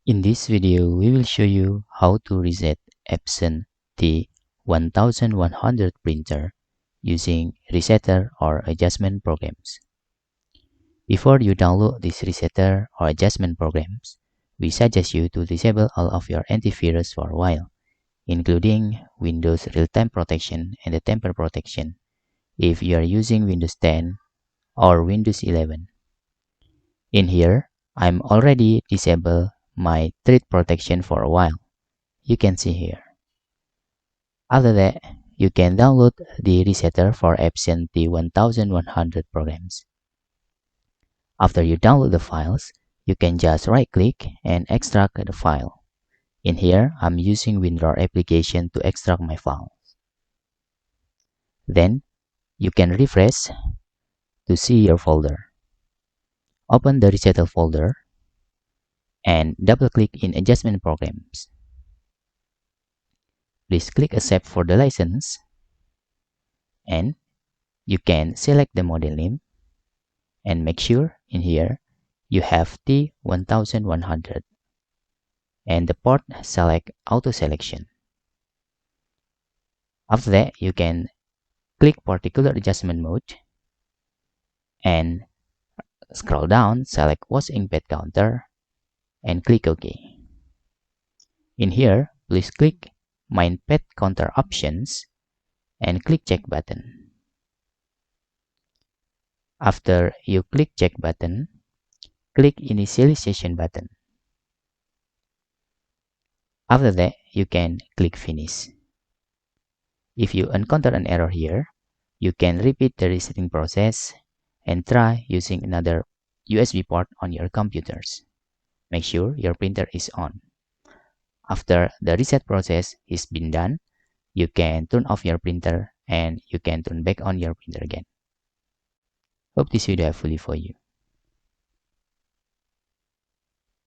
In this video, we will show you how to reset Epson T1100 printer using resetter or adjustment programs. Before you download this resetter or adjustment programs, we suggest you to disable all of your antivirus for a while, including Windows real-time protection and the tamper protection if you are using Windows 10 or Windows 11. In here, I'm already disabled my threat protection for a while. You can see here. After that, you can download the resetter for Epson T1100 programs. After you download the files, you can just right-click and extract the file. In here, I'm using WinRAR application to extract my files. Then, you can refresh to see your folder. Open the resetter folder and double-click in Adjustment Programs. Please click Accept for the license, and you can select the model name and make sure in here you have T1100 and the port select auto selection. After that, you can click particular adjustment mode and scroll down, select watch ink pad counter and click OK. In here, please click My Pad Counter Options and click Check button. After you click Check button, click Initialization button. After that, you can click Finish. If you encounter an error here, you can repeat the resetting process and try using another USB port on your computers. Make sure your printer is on. After the reset process is been done, you can turn off your printer and you can turn back on your printer again. Hope this video helpful for you.